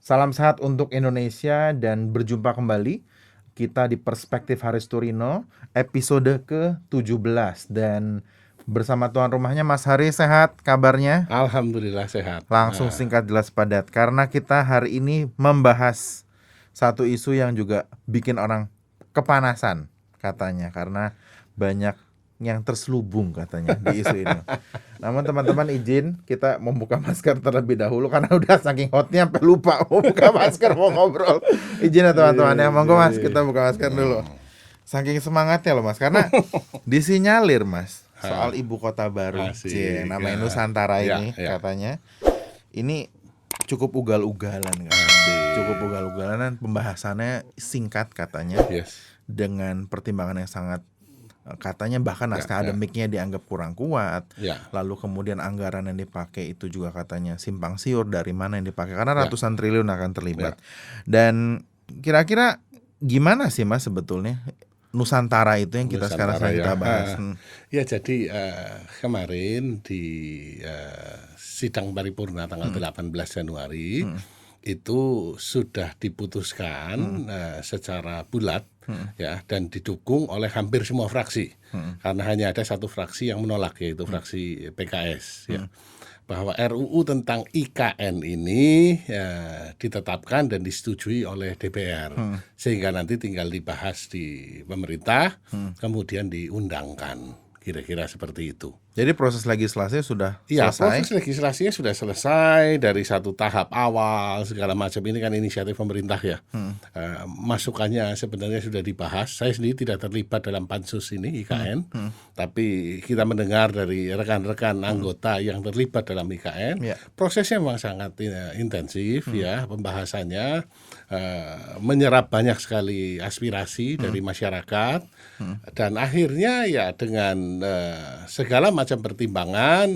Salam sehat untuk Indonesia dan berjumpa kembali kita di Perspektif Haris Turino episode ke-17 dan bersama tuan rumahnya Mas Haris. Sehat kabarnya? Alhamdulillah sehat. Langsung singkat jelas padat karena kita hari ini membahas satu isu yang juga bikin orang kepanasan katanya karena banyak yang terselubung katanya di isu ini. Namun teman-teman izin kita membuka masker terlebih dahulu karena udah saking hotnya sampai lupa mau buka masker mau ngobrol. Izin ya teman-teman ya, monggo Mas kita buka masker dulu. Saking semangatnya loh Mas karena disinyalir Mas soal ibu kota baru, Asik, namanya ya. Nusantara Ya, ini ya. katanya. Ini cukup ugal-ugalan kan. Cukup ugal-ugalan dan pembahasannya singkat katanya Yes. dengan pertimbangan yang sangat katanya bahkan naskah akademiknya dianggap kurang kuat. Ya. Lalu kemudian anggaran yang dipakai itu juga katanya simpang siur dari mana yang dipakai karena Ya. ratusan triliun akan terlibat. Dan kira-kira gimana sih Mas sebetulnya Nusantara itu yang kita sekarang Nusantara, sedang kita ya. bahas? Ya jadi kemarin di sidang paripurna tanggal 18 Januari itu sudah diputuskan secara bulat ya dan didukung oleh hampir semua fraksi. Karena hanya ada satu fraksi yang menolak, yaitu fraksi PKS ya. Bahwa RUU tentang IKN ini ditetapkan dan disetujui oleh DPR sehingga nanti tinggal dibahas di pemerintah kemudian diundangkan, kira-kira seperti itu. Jadi proses legislasinya sudah Iya, selesai. proses legislasinya sudah selesai dari satu tahap awal segala macam. Ini kan inisiatif pemerintah ya. Masukannya sebenarnya sudah dibahas. Saya sendiri tidak terlibat dalam pansus ini IKN, tapi kita mendengar dari rekan-rekan anggota yang terlibat dalam IKN. Ya. Prosesnya memang sangat intensif ya pembahasannya, menyerap banyak sekali aspirasi dari masyarakat dan akhirnya ya dengan segala macam pertimbangan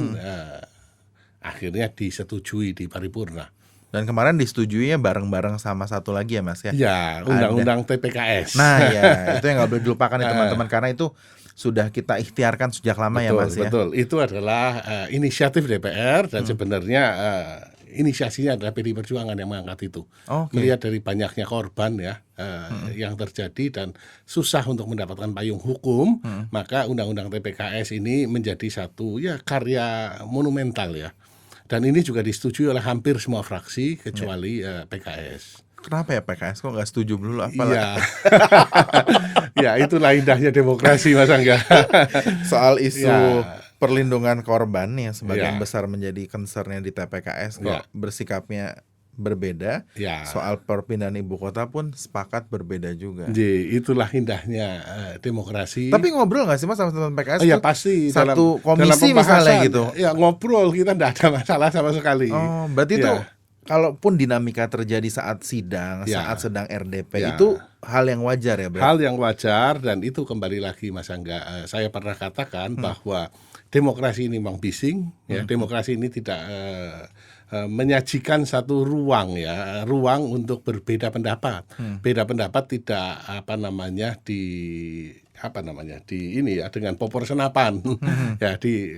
akhirnya disetujui di paripurna. Dan kemarin disetujuinya bareng-bareng sama satu lagi ya Mas ya. Ya, undang-undang TPKS. Nah ya itu yang nggak boleh dilupakan ya teman-teman karena itu sudah kita ikhtiarkan sejak lama betul, ya Mas ya. Betul, itu adalah inisiatif DPR dan sebenarnya inisiasinya adalah PDI Perjuangan yang mengangkat itu. Oke. Melihat dari banyaknya korban ya yang terjadi dan susah untuk mendapatkan payung hukum, maka undang-undang TPKS ini menjadi satu ya karya monumental ya. Dan ini juga disetujui oleh hampir semua fraksi kecuali PKS. Kenapa ya PKS kok nggak setuju dulu Iya. Ya itulah indahnya demokrasi Mas Angga. soal isu Ya. perlindungan korban yang sebagian Ya. besar menjadi concernnya di TPKS kok Ya. bersikapnya berbeda. Ya. Soal perpindahan ibu kota pun sepakat berbeda juga. Itulah indahnya demokrasi. Tapi ngobrol nggak sih Mas sama teman PKS? ya tuh? pasti Satu komisi dalam pembahasan, misalnya gitu. Ya ngobrol, kita tidak ada masalah sama sekali. Oh, berarti itu Ya. kalaupun dinamika terjadi saat sidang, Ya. saat sedang RDP Ya. itu hal yang wajar ya, Bro? Hal yang wajar dan itu kembali lagi Mas Angga, saya pernah katakan bahwa demokrasi ini memang bising ya. Demokrasi ini tidak menyajikan satu ruang ya, ruang untuk berbeda pendapat. Beda pendapat tidak di ini ya dengan popor senapan. Ya di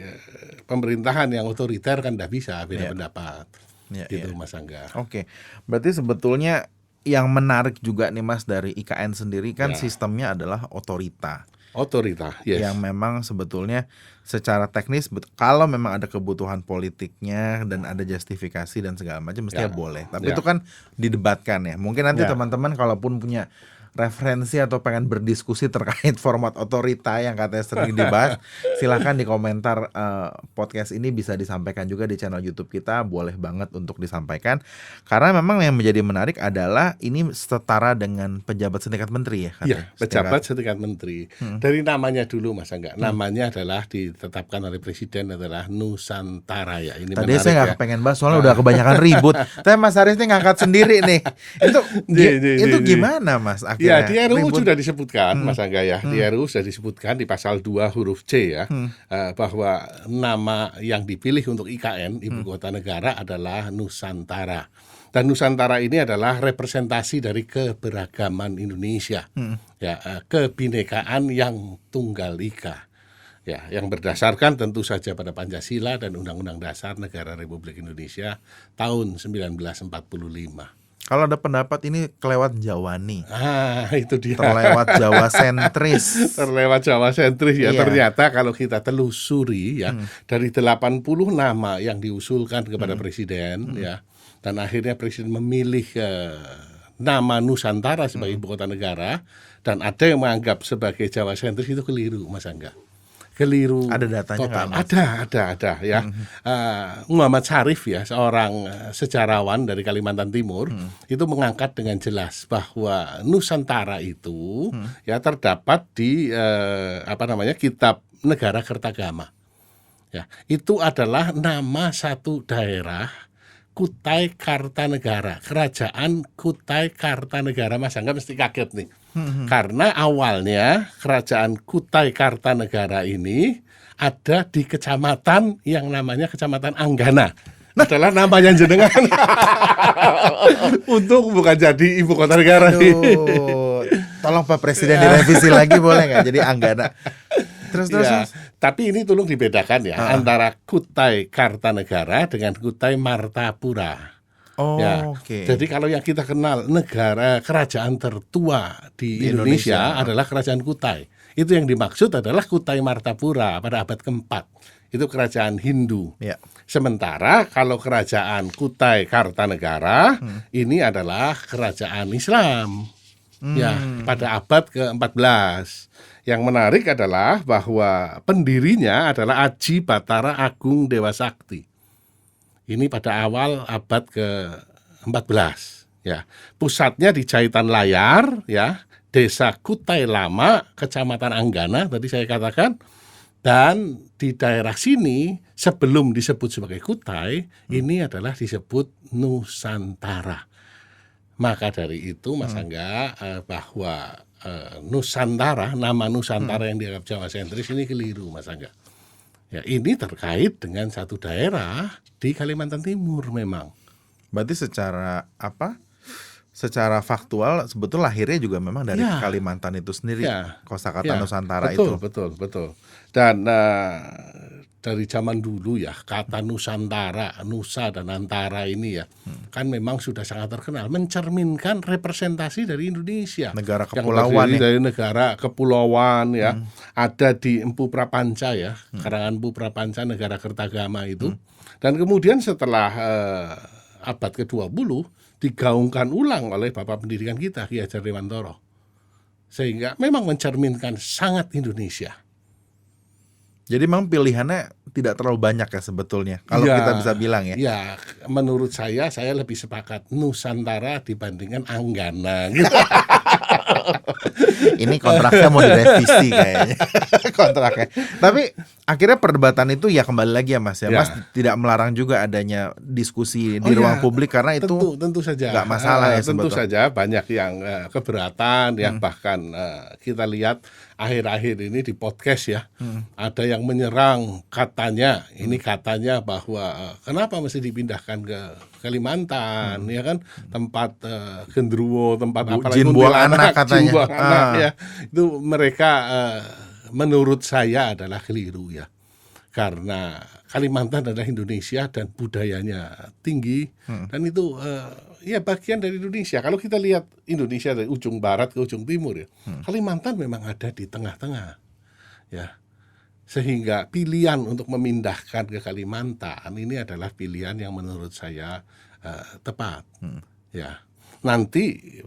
pemerintahan yang otoriter kan tidak bisa beda pendapat. Ya, Gitu ya. Mas Angga. Oke, berarti sebetulnya yang menarik juga nih Mas dari IKN sendiri kan Ya. sistemnya adalah otorita. Otorita, yes. Yang memang sebetulnya secara teknis kalau memang ada kebutuhan politiknya dan ada justifikasi dan segala macam mestinya boleh. Tapi Ya. itu kan didebatkan ya. Mungkin nanti Ya. teman-teman kalaupun punya referensi atau pengen berdiskusi terkait format otorita yang katanya sering dibahas, silahkan di komentar podcast ini bisa disampaikan juga di channel YouTube kita, boleh banget untuk disampaikan. Karena memang yang menjadi menarik adalah ini setara dengan pejabat setingkat menteri ya. Iya, pejabat setingkat menteri. Dari namanya dulu Mas Angga, namanya adalah ditetapkan oleh Presiden adalah Nusantara ya. Ini Tadi menarik saya ya. nggak pengen bahas soalnya udah kebanyakan ribut. Tapi Mas Haris ini ngangkat sendiri nih. Itu gimana Mas? Ya, di RUU ribut. sudah disebutkan Mas Angga ya. Di RUU sudah disebutkan di pasal 2 huruf C ya, bahwa nama yang dipilih untuk IKN, Ibu Kota Negara adalah Nusantara. Dan Nusantara ini adalah representasi dari keberagaman Indonesia. Ya, kebinekaan yang tunggal ika. Ya, yang berdasarkan tentu saja pada Pancasila dan Undang-Undang Dasar Negara Republik Indonesia tahun 1945. Kalau ada pendapat ini kelewat Jawani, Itu dia. terlewat Jawa sentris. Terlewat Jawa sentris ya. Iya. Ternyata kalau kita telusuri ya, dari 80 nama yang diusulkan kepada presiden ya, dan akhirnya presiden memilih nama Nusantara sebagai ibu kota negara, dan ada yang menganggap sebagai Jawa sentris, itu keliru, Mas Angga. Keliru. Ada datanya total. nggak, Mas? Ada ya. Muhammad Syarif ya, seorang sejarawan dari Kalimantan Timur, itu mengangkat dengan jelas bahwa Nusantara itu ya terdapat di kitab Negara Kertagama. Ya, itu adalah nama satu daerah, Kutai Kartanegara, Kerajaan Kutai Kartanegara. Mas Angga mesti kaget nih. Karena awalnya Kerajaan Kutai Kartanegara ini ada di kecamatan yang namanya Kecamatan Anggana. Adalah namanya jenengan. Untuk bukan jadi ibu kota negara. Aduh, tolong Pak Presiden direvisi lagi boleh nggak? Jadi Anggana. Terus. Ya, tapi ini tolong dibedakan ya antara Kutai Kartanegara dengan Kutai Martapura. Oh, Ya, oke. jadi kalau yang kita kenal negara kerajaan tertua di Indonesia adalah Kerajaan Kutai. Itu yang dimaksud adalah Kutai Martapura pada abad keempat. Itu kerajaan Hindu. Ya. Sementara kalau kerajaan Kutai Kartanegara ini adalah kerajaan Islam. Ya, pada abad ke-14. Yang menarik adalah bahwa pendirinya adalah Aji Batara Agung Dewa Sakti. Ini pada awal abad ke-14 ya. Pusatnya di Jahitan Layar ya, Desa Kutai Lama, Kecamatan Anggana tadi saya katakan. Dan di daerah sini sebelum disebut sebagai Kutai, ini adalah disebut Nusantara. Maka dari itu Mas Angga, bahwa Nusantara, nama Nusantara yang dianggap Jawa sentris ini keliru, Mas Angga. Ya, ini terkait dengan satu daerah di Kalimantan Timur memang. Berarti secara faktual sebetulnya lahirnya juga memang dari Ya. Kalimantan itu sendiri. Ya. Kosakata Ya, Nusantara betul, itu. Betul. Dan dari zaman dulu ya, kata Nusantara, Nusa dan Antara ini ya, kan memang sudah sangat terkenal, mencerminkan representasi dari Indonesia. Negara Yang kepulauan terdiri ya. dari negara kepulauan ya, ada di Empu Prapanca ya, karangan Empu Prapanca Negara Kertagama itu. Dan kemudian setelah abad ke-20 digaungkan ulang oleh Bapak Pendidikan kita, Ki Hajar Dewantara. Sehingga memang mencerminkan sangat Indonesia. Jadi memang pilihannya tidak terlalu banyak ya sebetulnya. Kalau Ya, kita bisa bilang ya. Ya, menurut saya lebih sepakat Nusantara dibandingkan Anggana. Gitu. Ini kontraknya mau direvisi kayaknya. Kontraknya. Tapi akhirnya perdebatan itu ya kembali lagi ya Mas ya. Ya. Mas tidak melarang juga adanya diskusi di Oh ruang ya, publik karena itu tentu saja nggak masalah ya tentu sebetulnya. saja banyak yang keberatan ya, bahkan kita lihat akhir-akhir ini di podcast ya, ada yang menyerang katanya bahwa kenapa mesti dipindahkan ke Kalimantan ya kan, tempat gendruwo, tempat apalagi jin buang anak katanya. jin buang anak ya. Itu mereka menurut saya adalah keliru ya. Karena Kalimantan adalah Indonesia dan budayanya tinggi, dan itu ya bagian dari Indonesia. Kalau kita lihat Indonesia dari ujung barat ke ujung timur ya, Kalimantan memang ada di tengah-tengah ya. Sehingga pilihan untuk memindahkan ke Kalimantan ini adalah pilihan yang menurut saya tepat. Ya. Nanti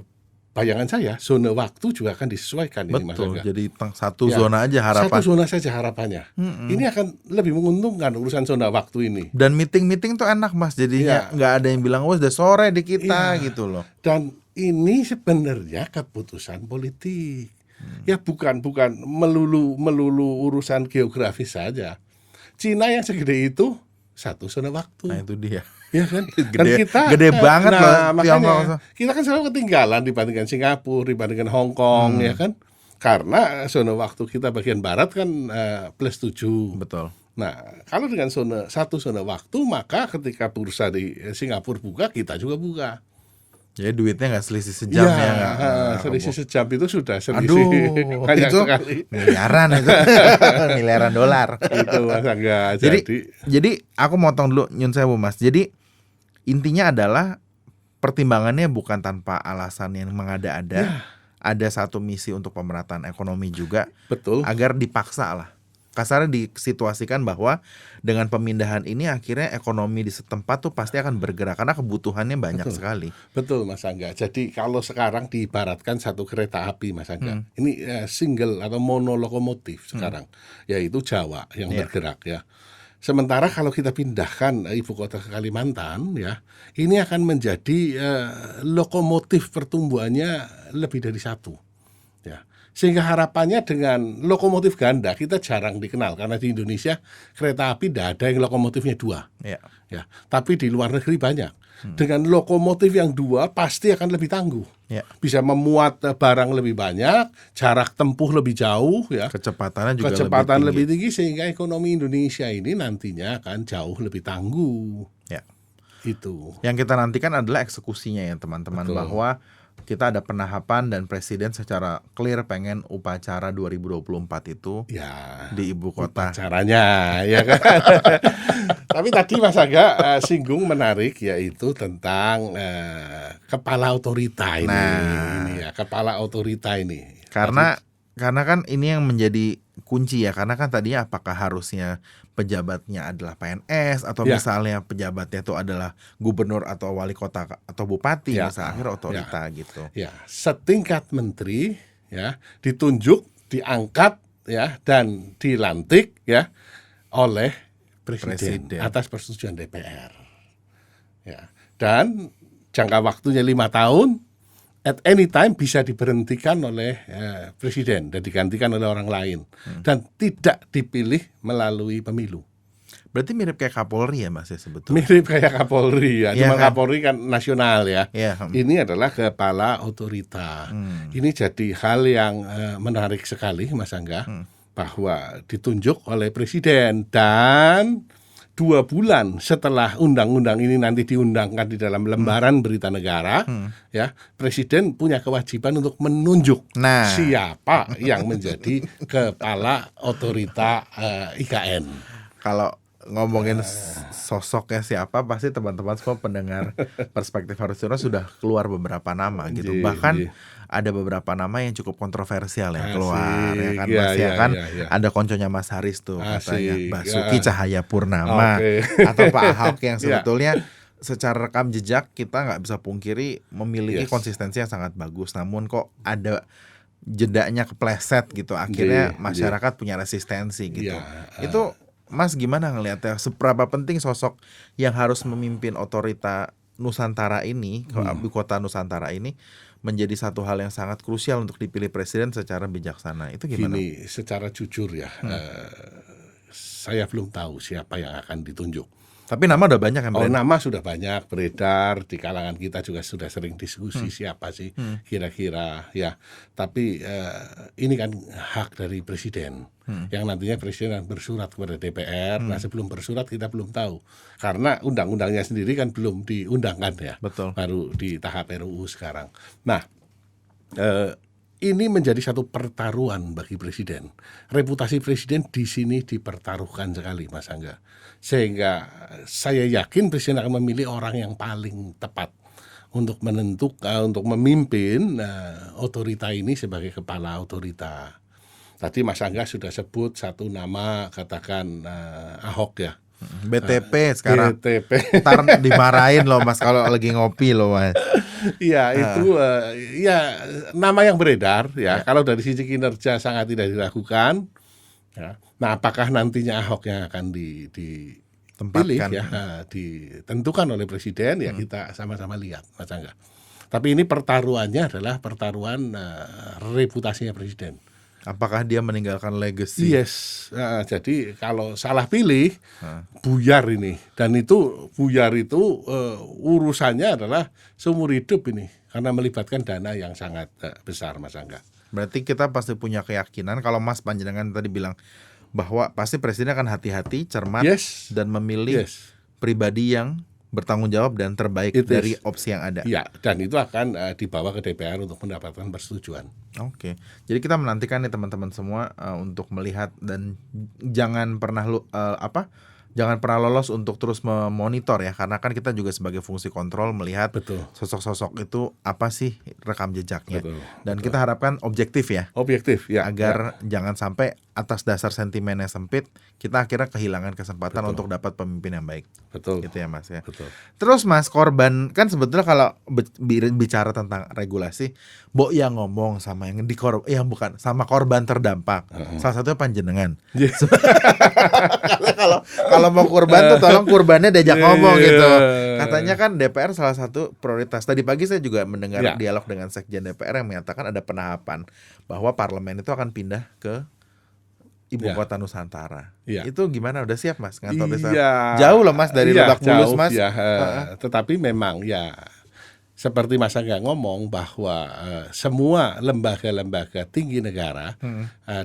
bayangan saya zona waktu juga akan disesuaikan ini Mas Betul. Angga. Jadi satu Ya, zona aja harapan. Satu zona saja harapannya. Ini akan lebih menguntungkan urusan zona waktu ini. Dan meeting tuh enak Mas. Jadinya Iya. nggak ada yang bilang oh udah sore di kita Iya. gitu loh. Dan ini sebenarnya keputusan politik. Ya bukan melulu urusan geografis saja. Cina yang segede itu satu zona waktu. Nah itu dia. Ya kan? Gede banget loh makanya Tiongkok. kita kan selalu ketinggalan dibandingkan Singapura, dibandingkan Hong Kong, ya kan? Karena zona waktu kita bagian barat kan plus 7. Betul. Nah, kalau dengan satu zona waktu, maka ketika bursa di Singapura buka, kita juga buka. Jadi duitnya nggak selisih sejam ya nggak? Selisih sejam itu sudah selisih Aduh, banyak itu sekali. miliaran itu. Miliaran dolar. Itu Mas Angga. Jadi aku motong dulu nyun sewu Mas. Jadi intinya adalah pertimbangannya bukan tanpa alasan yang mengada-ada. Ya, Ada satu misi untuk pemerataan ekonomi juga, betul. agar dipaksa lah. Kasarnya disituasikan bahwa dengan pemindahan ini akhirnya ekonomi di setempat tuh pasti akan bergerak karena kebutuhannya banyak Betul. sekali. Betul Mas Angga. Jadi kalau sekarang diibaratkan satu kereta api Mas Angga, ini single atau monolokomotif sekarang, yaitu Jawa yang Ya. bergerak ya. Sementara kalau kita pindahkan ibu kota ke Kalimantan ya, ini akan menjadi lokomotif pertumbuhannya lebih dari satu. Ya. Sehingga harapannya dengan lokomotif ganda kita jarang dikenal karena di Indonesia kereta api tidak ada yang lokomotifnya dua. Ya. Ya, tapi di luar negeri banyak. Dengan lokomotif yang dua pasti akan lebih tangguh. Ya. Bisa memuat barang lebih banyak, jarak tempuh lebih jauh ya. Kecepatannya juga Kecepatan lebih lebih tinggi sehingga ekonomi Indonesia ini nantinya akan jauh lebih tangguh. Ya. Itu. Yang kita nantikan adalah eksekusinya ya teman-teman, Betul. bahwa kita ada penahapan dan presiden secara clear pengen upacara 2024 itu Ya, di ibu kota. caranya ya kan. Tapi tadi Mas Aga singgung menarik yaitu tentang kepala otorita ini. Nah. Ini ya, kepala otorita ini. Karena kan ini yang menjadi kunci ya, karena kan tadinya apakah harusnya pejabatnya adalah PNS atau Ya. misalnya pejabatnya itu adalah gubernur atau wali kota atau bupati, Ya. misalnya akhirnya otorita gitu. Ya, setingkat menteri ya ditunjuk, diangkat ya dan dilantik ya oleh presiden atas persetujuan DPR. Ya, dan jangka waktunya 5 tahun. At any time bisa diberhentikan oleh presiden dan digantikan oleh orang lain dan tidak dipilih melalui pemilu. Berarti mirip kayak Kapolri ya Mas ya sebetulnya. Mirip kayak Kapolri ya, Iya cuma kan? Kapolri kan nasional ya. Iya. Ini adalah kepala otorita. Ini jadi hal yang menarik sekali Mas Angga, bahwa ditunjuk oleh presiden dan 2 bulan setelah undang-undang ini nanti diundangkan di dalam lembaran berita negara, ya presiden punya kewajiban untuk menunjuk Nah. siapa yang menjadi kepala otorita IKN. Kalau ngomongin sosoknya siapa, pasti teman-teman semua pendengar Perspektif Harusnya sudah keluar beberapa nama gitu. Iya, Bahkan iya. ada beberapa nama yang cukup kontroversial yang Asik, keluar ya kan iya, Mas ya iya, kan. iya, iya. Ada konconya Mas Haris tuh katanya Asik, Basuki ya. Cahayapurnama Oke. atau Pak Ahok yang Iya. sebetulnya secara rekam jejak kita nggak bisa pungkiri memiliki Yes. konsistensi yang sangat bagus. Namun kok ada jedanya kepleset gitu. Akhirnya Iya, masyarakat punya resistensi gitu. Iya, Itu Mas gimana ngelihatnya? Seberapa penting sosok yang harus memimpin otorita Nusantara ini, ibu kota Nusantara ini menjadi satu hal yang sangat krusial untuk dipilih presiden secara bijaksana. Itu gimana? Gini, secara jujur ya, saya belum tahu siapa yang akan ditunjuk. Tapi nama udah banyak yang Oh, beredar. nama sudah banyak beredar di kalangan kita juga sudah sering diskusi siapa sih kira-kira ya. Tapi ini kan hak dari presiden yang nantinya presiden akan bersurat kepada DPR. Nah, sebelum bersurat kita belum tahu karena undang-undangnya sendiri kan belum diundangkan ya. Betul. Baru di tahap RUU sekarang. Nah, ini menjadi satu pertaruhan bagi presiden. Reputasi presiden di sini dipertaruhkan sekali, Mas Angga. Sehingga saya yakin presiden akan memilih orang yang paling tepat untuk menentukan, untuk memimpin otorita ini sebagai kepala otorita. Tadi Mas Angga sudah sebut satu nama, katakan Ahok ya. BTP sekarang. BTP. Ntar dimarahin loh Mas kalau lagi ngopi loh Mas. Iya itu ya nama yang beredar ya. Kalau dari sisi kinerja sangat tidak diragukan. Ya. Nah, apakah nantinya Ahok yang akan dipilih Tempatkan. ya, ditentukan oleh presiden ya kita sama-sama lihat, Mas Angga. Tapi ini pertaruhannya adalah pertaruhan reputasinya presiden. Apakah dia meninggalkan legacy? Yes, jadi kalau salah pilih buyar ini, dan itu buyar itu urusannya adalah seumur hidup ini karena melibatkan dana yang sangat besar, Mas Angga. Berarti kita pasti punya keyakinan kalau Mas Panjenengan tadi bilang bahwa pasti presiden akan hati-hati, cermat Yes, dan memilih yes, pribadi yang bertanggung jawab dan terbaik It dari is. opsi yang ada. ya, dan itu akan dibawa ke DPR untuk mendapatkan persetujuan. Oke, jadi kita menantikan nih teman-teman semua untuk melihat dan jangan pernah jangan pernah lolos untuk terus memonitor ya, karena kan kita juga sebagai fungsi kontrol melihat Betul, sosok-sosok itu apa sih rekam jejaknya. betul, Dan betul. kita harapkan objektif ya, Objektif, ya, agar jangan sampai atas dasar sentimen yang sempit kita akhirnya kehilangan kesempatan Betul. untuk dapat pemimpin yang baik. betul, Gitu ya Mas ya. betul. Terus Mas, korban kan sebetulnya kalau bicara tentang regulasi, mbok yang ngomong sama yang bukan, sama korban terdampak. Salah satunya panjenengan. Iya. Kalau mau kurban tuh tolong kurbannya diajak ngomong gitu. Iya. Katanya kan DPR salah satu prioritas. Tadi pagi saya juga mendengar Ya. dialog dengan Sekjen DPR yang menyatakan ada penahapan bahwa parlemen itu akan pindah ke ibu Ya. kota Nusantara. Ya. Itu gimana? Udah siap Mas ngantor di sana? Iya. Jauh loh Mas dari Iya, Lebak Bulus jauh, Mas. ya, Heeh. tetapi memang ya seperti Mas Angga ngomong bahwa semua lembaga-lembaga tinggi negara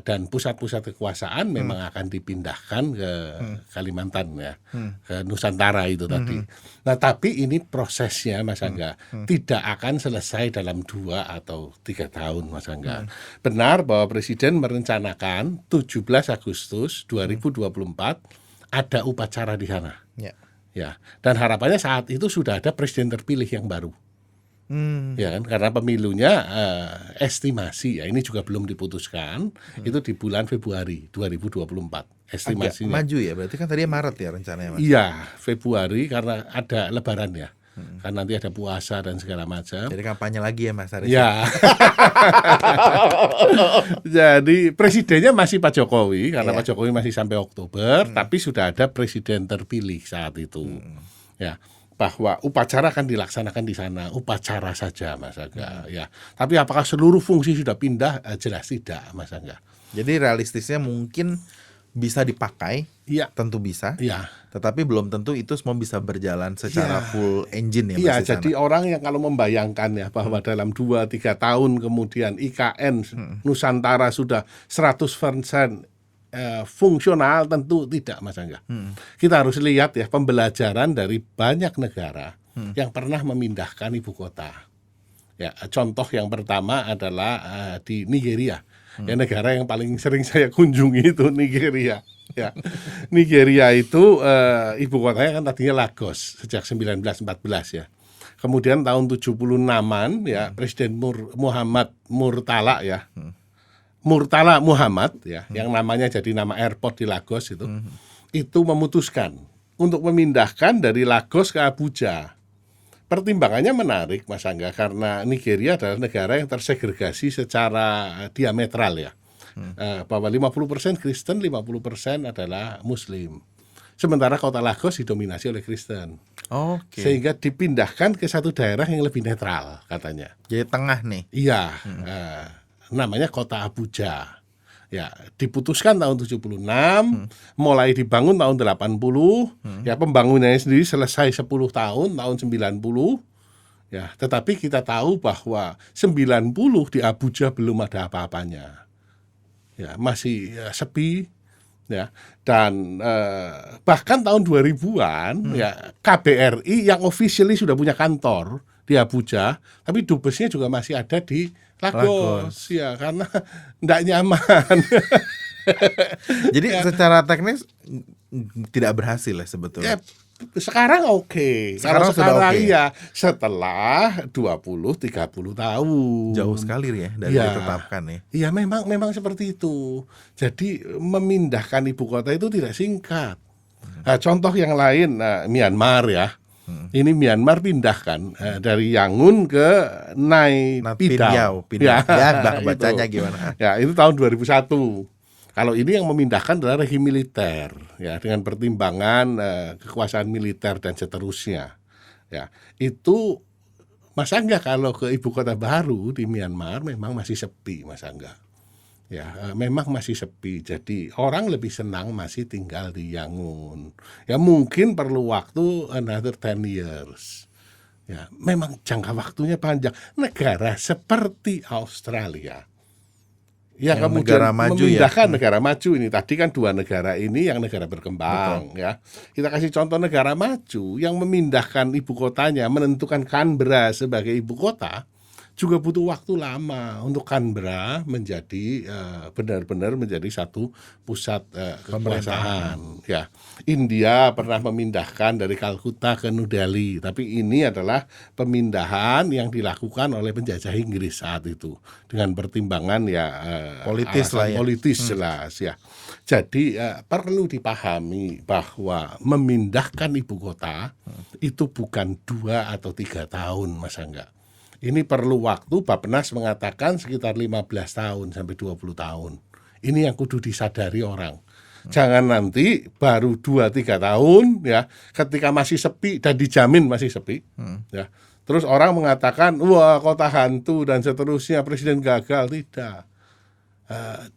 dan pusat-pusat kekuasaan memang akan dipindahkan ke Kalimantan ya, ke Nusantara itu tadi. Nah, tapi ini prosesnya Mas Angga tidak akan selesai dalam 2 atau 3 tahun Mas Angga. Benar bahwa Presiden merencanakan 17 Agustus 2024 ada upacara di sana. Ya. Ya, dan harapannya saat itu sudah ada presiden terpilih yang baru. Ya kan, karena pemilunya estimasi ya, ini juga belum diputuskan, itu di bulan Februari 2024 Agak estimasinya. maju ya, berarti kan tadi Maret ya rencananya Mas. Iya, Februari karena ada lebaran ya. Kan nanti ada puasa dan segala macam. Jadi kampanye lagi ya Mas Haris. Ya. Jadi presidennya masih Pak Jokowi karena Iya. Pak Jokowi masih sampai Oktober, tapi sudah ada presiden terpilih saat itu. Ya, bahwa upacara akan dilaksanakan di sana, upacara saja Mas Angga ya. Tapi apakah seluruh fungsi sudah pindah? Jelas tidak Mas Angga. Jadi realistisnya mungkin bisa dipakai, Iya, tentu bisa, iya. tetapi belum tentu itu semua bisa berjalan secara Iya. full engine ya Mas Iya, di sana. jadi orang yang kalau membayangkan ya bahwa dalam 2-3 tahun kemudian IKN Nusantara sudah 100% fungsional, tentu tidak Mas Angga. Kita harus lihat ya pembelajaran dari banyak negara yang pernah memindahkan ibu kota. Ya, contoh yang pertama adalah di Nigeria. Ya, negara yang paling sering saya kunjungi itu Nigeria. Ya, Nigeria itu ibu kotanya kan tadinya Lagos sejak 1914 ya. Kemudian tahun 76-an ya Presiden Muhammad Murtala ya. Murtala Muhammad ya, yang namanya jadi nama airport di Lagos itu memutuskan untuk memindahkan dari Lagos ke Abuja. Pertimbangannya menarik Mas Angga karena Nigeria adalah negara yang tersegregasi secara diametral ya. Bahwa 50% Kristen, 50% adalah Muslim. Sementara kota Lagos didominasi oleh Kristen. Oke. Sehingga dipindahkan ke satu daerah yang lebih netral katanya. Jadi tengah nih. Iya, namanya kota Abuja. Ya, diputuskan tahun 76, mulai dibangun tahun 80, ya pembangunannya sendiri selesai 10 tahun, tahun 90. Ya, tetapi kita tahu bahwa 90 di Abuja belum ada apa-apanya. Ya, masih sepi ya. Dan bahkan tahun 2000-an ya KBRI yang officially sudah punya kantor di Abuja, tapi dubesnya juga masih ada di Lagos. Ya, karena enggak nyaman. Jadi secara teknis tidak berhasil ya sebetulnya. Ya, sekarang oke. Sekarang Kalau sudah sekarang oke. ya setelah 20-30 tahun. Jauh sekali ya dari Ya. ditetapkan ya. Iya, memang seperti itu. Jadi memindahkan ibu kota itu tidak singkat. Nah, contoh yang lain Myanmar ya. Ini Myanmar pindahkan dari Yangon ke Pinjau, Naypyidaw. ya, itu. bacanya gimana? Ya, itu tahun 2001. Kalau ini yang memindahkan adalah rejim militer, ya, dengan pertimbangan kekuasaan militer dan seterusnya. Ya, itu Mas Angga kalau ke ibu kota baru di Myanmar memang masih sepi, Mas Angga. Ya, memang masih sepi. Jadi orang lebih senang masih tinggal di Yangon. Ya, mungkin perlu waktu another 10 years. Ya, memang jangka waktunya panjang. Negara seperti Australia. Ya, Yang kemudian negara maju memindahkan negara maju ini. Tadi kan 2 negara ini yang negara berkembang. Ya, kita kasih contoh negara maju yang memindahkan ibu kotanya, menentukan Canberra sebagai ibu kota. juga butuh waktu lama untuk Canberra menjadi benar-benar menjadi satu pusat kekuasaan. Ya, India pernah memindahkan dari Kalkuta ke New Delhi, tapi ini adalah pemindahan yang dilakukan oleh penjajah Inggris saat itu dengan pertimbangan ya Politis alasan lah ya. politis jelas ya. Jadi perlu dipahami bahwa memindahkan ibu kota itu bukan 2 atau 3 tahun, Mas Angga. Ini perlu waktu, Bappenas mengatakan sekitar 15 tahun sampai 20 tahun. Ini yang kudu disadari orang. Jangan nanti baru 2-3 tahun ya, ketika masih sepi dan dijamin masih sepi ya. Terus orang mengatakan, wah kota hantu dan seterusnya, presiden gagal. Tidak.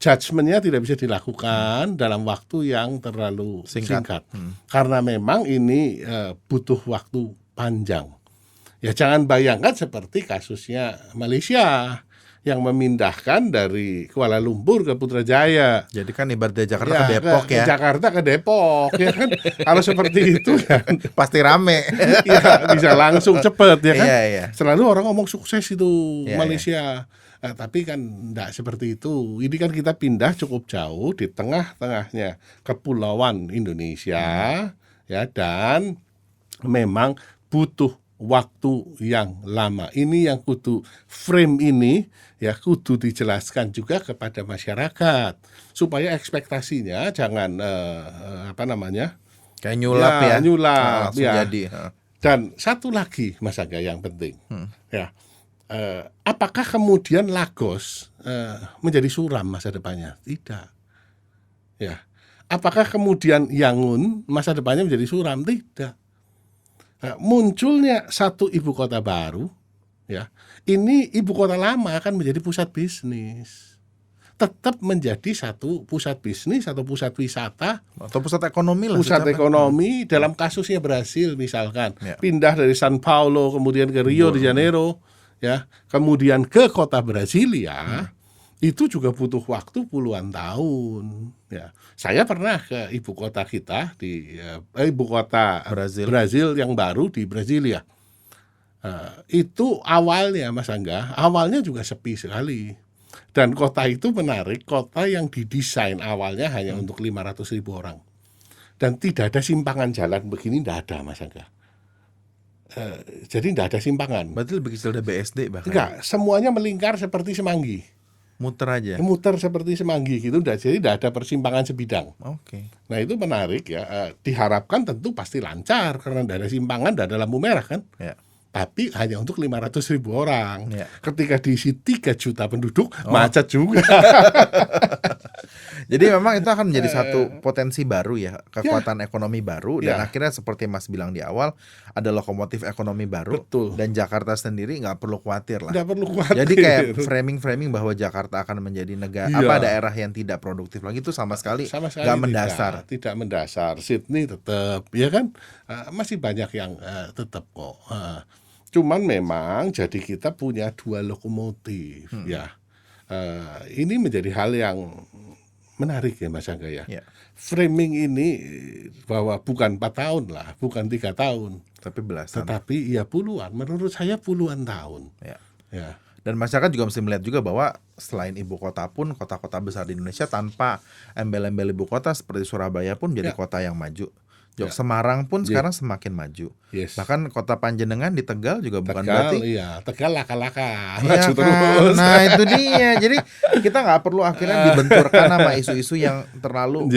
Judgment-nya tidak bisa dilakukan dalam waktu yang terlalu singkat. Karena memang ini butuh waktu panjang. Ya jangan bayangkan seperti kasusnya Malaysia yang memindahkan dari Kuala Lumpur ke Putrajaya. Jadi kan ibaratnya Jakarta ke Depok ya. Jakarta ke Depok ya kan. Kalau seperti itu kan Pasti rame. ya bisa langsung cepet ya kan. Iya. Selalu orang ngomong sukses itu Iya, Malaysia. Tapi kan enggak seperti itu. Ini kan kita pindah cukup jauh di tengah-tengahnya kepulauan Indonesia ya, dan memang butuh waktu yang lama. Ini yang kudu frame ini ya kudu dijelaskan juga kepada masyarakat supaya ekspektasinya jangan Kayak nyulap ya. nyulap Langsung ya. jadi. Dan satu lagi Mas Aga yang penting ya, apakah kemudian Lagos menjadi suram masa depannya? Tidak ya. Apakah kemudian Yangon masa depannya menjadi suram? Tidak. Munculnya satu ibu kota baru ya, ini ibu kota lama akan menjadi pusat bisnis, tetap menjadi satu pusat bisnis atau pusat wisata Atau pusat ekonomi lah. pusat tetap. ekonomi. Dalam kasusnya Brasil misalkan, Ya. pindah dari San Paulo kemudian ke Rio de Janeiro ya, kemudian ke kota Brasilia. Itu juga butuh waktu puluhan tahun ya. Saya pernah ke ibu kota kita di ibu kota Brasil yang baru di Brasilia. Itu awalnya Mas Angga, awalnya juga sepi sekali. Dan kota itu menarik, kota yang didesain awalnya hanya untuk 500.000 orang. Dan tidak ada simpangan jalan begini, tidak ada Mas Angga. Jadi tidak ada simpangan. Berarti lebih kecil dari BSD bahkan. Enggak, semuanya melingkar seperti semanggi. Muter aja. Muter seperti semanggi gitu, jadi tidak ada persimpangan sebidang. Oke. Nah itu menarik ya, diharapkan tentu pasti lancar karena tidak ada simpangan, tidak ada lampu merah kan. Ya. Tapi hanya untuk 500.000 orang. Ya. Ketika diisi 3 juta penduduk, macet juga. Jadi memang itu akan menjadi satu potensi baru ya, kekuatan ekonomi baru, dan Ya. akhirnya seperti Mas bilang di awal, ada lokomotif ekonomi baru. Betul. Dan Jakarta sendiri nggak perlu khawatir lah. Tidak perlu khawatir. Jadi kayak framing bahwa Jakarta akan menjadi negara Iya. daerah yang tidak produktif lagi itu sama sekali nggak tidak mendasar. Tidak mendasar. Sydney tetap, ya kan, masih banyak yang tetap kok. Cuman memang jadi kita punya 2 lokomotif ya. Ini menjadi hal yang menarik ya Mas Angga ya. Ya. Framing ini bahwa bukan 4 tahun lah, bukan 3 tahun, Tapi belasan. tetapi ya puluhan. Menurut saya puluhan tahun. Ya. Ya. Dan masyarakat juga mesti melihat juga bahwa selain ibu kota pun, kota-kota besar di Indonesia tanpa embel-embel ibu kota seperti Surabaya pun jadi kota yang maju. Semarang pun sekarang semakin maju. Yes. Bahkan kota Panjenengan di Tegal juga bukan Tegal, berarti. iya, Tegal laka-laka, Iya maju kan? terus. Nah itu dia. Jadi kita nggak perlu akhirnya dibenturkan sama isu-isu yang terlalu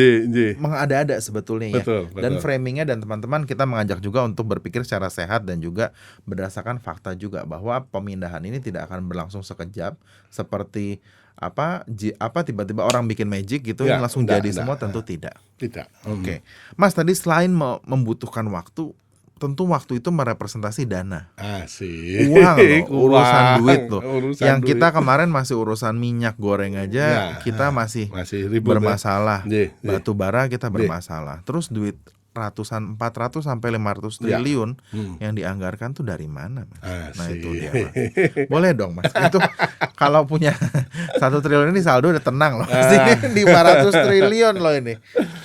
mengada-ada sebetulnya ya. Betul. Dan framingnya, dan teman-teman kita mengajak juga untuk berpikir secara sehat dan juga berdasarkan fakta juga bahwa pemindahan ini tidak akan berlangsung sekejap seperti tiba-tiba orang bikin magic gitu Ya, yang langsung enggak, jadi semua, tentu tidak. Tidak. Oke. Mas tadi selain membutuhkan waktu, tentu waktu itu merepresentasi dana. Asik. Uang loh, urusan duit loh. Urusan Yang duit. kita kemarin masih urusan minyak goreng aja, Ya, kita masih ribut bermasalah. ya. Batu bara kita bermasalah. Terus duit 400 sampai 500 triliun yang dianggarkan tuh dari mana, Mas? Nah itu dia, Mas. Boleh dong, Mas. Itu kalau punya 1 triliun ini saldo udah tenang loh. Pasti di 500 triliun loh ini.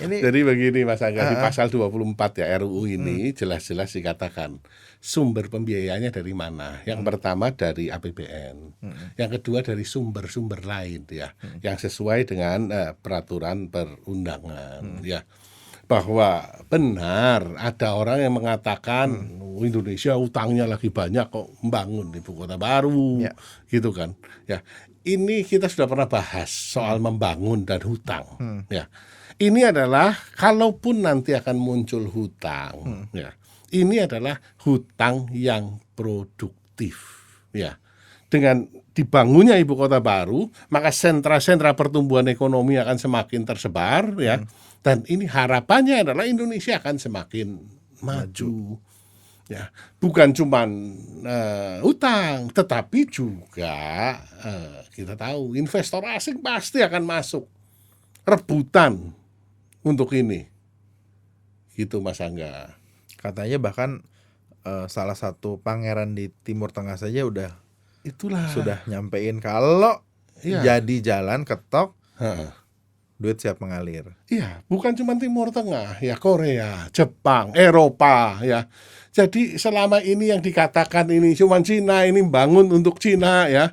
Ini Jadi begini Mas Angga, di Heeh. pasal 24 ya RUU ini jelas-jelas dikatakan sumber pembiayaannya dari mana. Yang pertama dari APBN, yang kedua dari sumber-sumber lain ya, yang sesuai dengan peraturan perundangan ya. Bahwa benar ada orang yang mengatakan Indonesia utangnya lagi banyak kok membangun ibu kota baru Ya. gitu kan ya. Ini kita sudah pernah bahas soal membangun dan hutang ya. Ini adalah kalaupun nanti akan muncul hutang ya, ini adalah hutang yang produktif ya. Dengan dibangunnya ibu kota baru, maka sentra-sentra pertumbuhan ekonomi akan semakin tersebar ya. Dan ini harapannya adalah Indonesia akan semakin maju. Ya, bukan cuman utang, tetapi juga kita tahu investor asing pasti akan masuk rebutan untuk ini. Gitu Mas Angga. katanya bahkan salah satu pangeran di Timur Tengah saja Itulah. sudah nyampein kalau Iya. jadi jalan ketok Heeh. duit siap mengalir. Iya, bukan cuma Timur Tengah, ya Korea, Jepang, Eropa, ya. Jadi selama ini yang dikatakan ini cuma Cina, ini bangun untuk Cina, ya.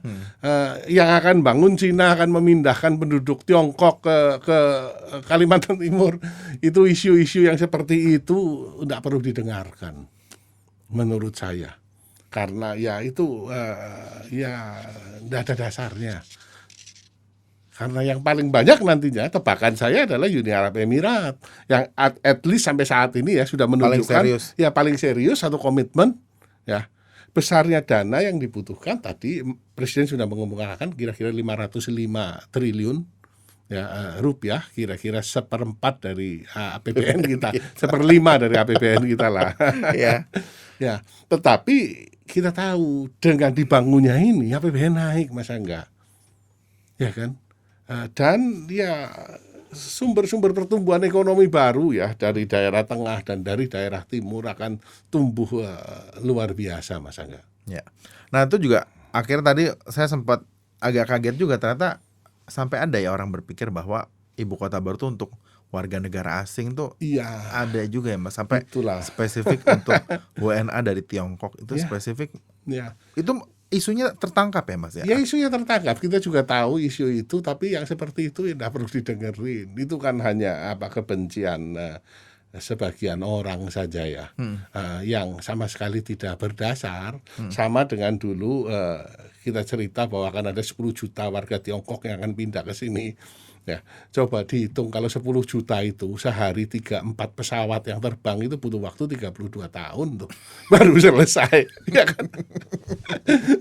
Yang akan bangun Cina akan memindahkan penduduk Tiongkok ke Kalimantan Timur. Itu isu-isu yang seperti itu tidak perlu didengarkan, menurut saya. Karena ya itu ya tidak ada dasarnya. Karena yang paling banyak nantinya tebakan saya adalah Uni Arab Emirat yang at least sampai saat ini ya sudah menunjukkan serius. ya paling serius satu komitmen ya. Besarnya dana yang dibutuhkan tadi Presiden sudah mengumumkan kira-kira 505 triliun ya rupiah, kira-kira 1/4 dari APBN kita, 1/5 dari APBN kita lah. Ya. Ya, tetapi kita tahu dengan dibangunnya ini APBN naik Mas Angga. Ya kan? Dan ya sumber-sumber pertumbuhan ekonomi baru ya dari daerah tengah dan dari daerah timur akan tumbuh luar biasa Mas Angga. Ya. Nah, itu juga akhirnya tadi saya sempat agak kaget juga ternyata sampai ada ya orang berpikir bahwa ibu kota baru tuh untuk warga negara asing tuh Iya, ada juga ya Mas, sampai itulah. spesifik untuk WNA dari Tiongkok itu Ya. spesifik. Ya. Itu isunya tertangkap ya Mas ya? Ya isunya tertangkap, kita juga tahu isu itu, tapi yang seperti itu ya tidak perlu didengerin. Itu kan hanya kebencian sebagian orang saja ya, yang sama sekali tidak berdasar. Sama dengan dulu kita cerita bahwa akan ada 10 juta warga Tiongkok yang akan pindah ke sini. Ya, coba dihitung kalau 10 juta itu sehari 3-4 pesawat yang terbang itu butuh waktu 32 tahun tuh baru selesai, ya kan?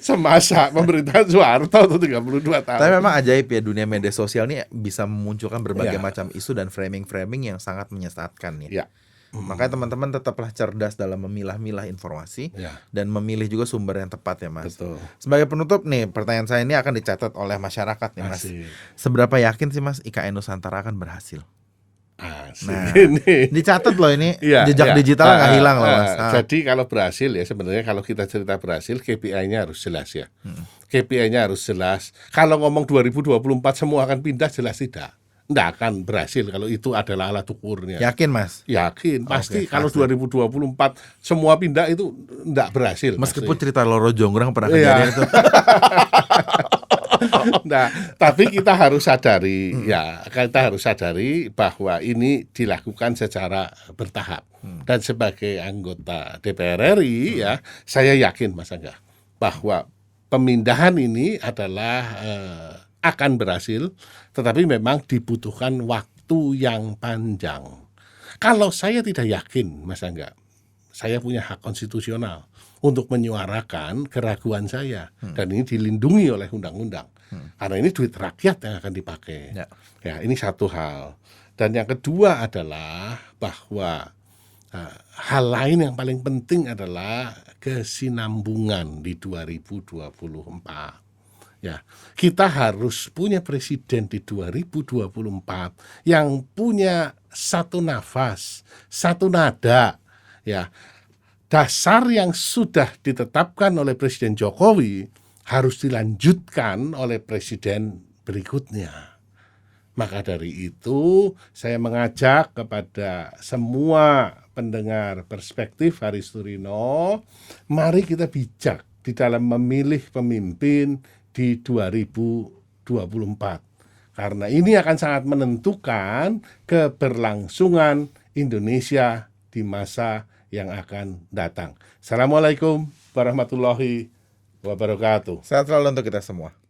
Semasa pemerintahan Soeharto tuh 32 tahun. Tapi memang ajaib ya dunia media sosial ini bisa memunculkan berbagai Ya. macam isu dan framing-framing yang sangat menyesatkan ya. Ya. Makanya teman-teman tetaplah cerdas dalam memilah-milah informasi Ya. dan memilih juga sumber yang tepat ya Mas. Betul. Sebagai penutup nih, pertanyaan saya ini akan dicatat oleh masyarakat nih Mas. Asik. Seberapa yakin sih Mas IKN Nusantara akan berhasil? Asik. Nah, Ini. dicatat loh ini, Iya, jejak iya. digital nggak hilang loh Mas. Jadi kalau berhasil ya sebenarnya kalau kita cerita berhasil KPI-nya harus jelas ya. KPI-nya harus jelas. Kalau ngomong 2024 semua akan pindah jelas tidak. Nggak akan berhasil kalau itu adalah alat ukurnya. Yakin Mas? Yakin pasti Oke, kalau pasti. 2024 semua pindah itu nggak berhasil. Meskipun pasti. cerita Loro Jonggrang pernah Iya. kejadian itu. Nah, tapi kita harus sadari ya, kita harus sadari bahwa ini dilakukan secara bertahap. Dan sebagai anggota DPR RI ya, saya yakin Mas Angga bahwa pemindahan ini adalah akan berhasil, tetapi memang dibutuhkan waktu yang panjang. Kalau saya tidak yakin Mas Angga, saya punya hak konstitusional untuk menyuarakan keraguan saya dan ini dilindungi oleh undang-undang karena ini duit rakyat yang akan dipakai. Ya, ini satu hal. Dan yang kedua adalah bahwa hal lain yang paling penting adalah kesinambungan di 2024. Ya, kita harus punya presiden di 2024 yang punya satu nafas, satu nada, ya. Dasar yang sudah ditetapkan oleh Presiden Jokowi harus dilanjutkan oleh presiden berikutnya. Maka dari itu, saya mengajak kepada semua pendengar Perspektif Haris Turino, mari kita bijak di dalam memilih pemimpin di 2024. Karena ini akan sangat menentukan keberlangsungan Indonesia di masa yang akan datang. Assalamualaikum warahmatullahi wabarakatuh. Sehat selalu untuk kita semua.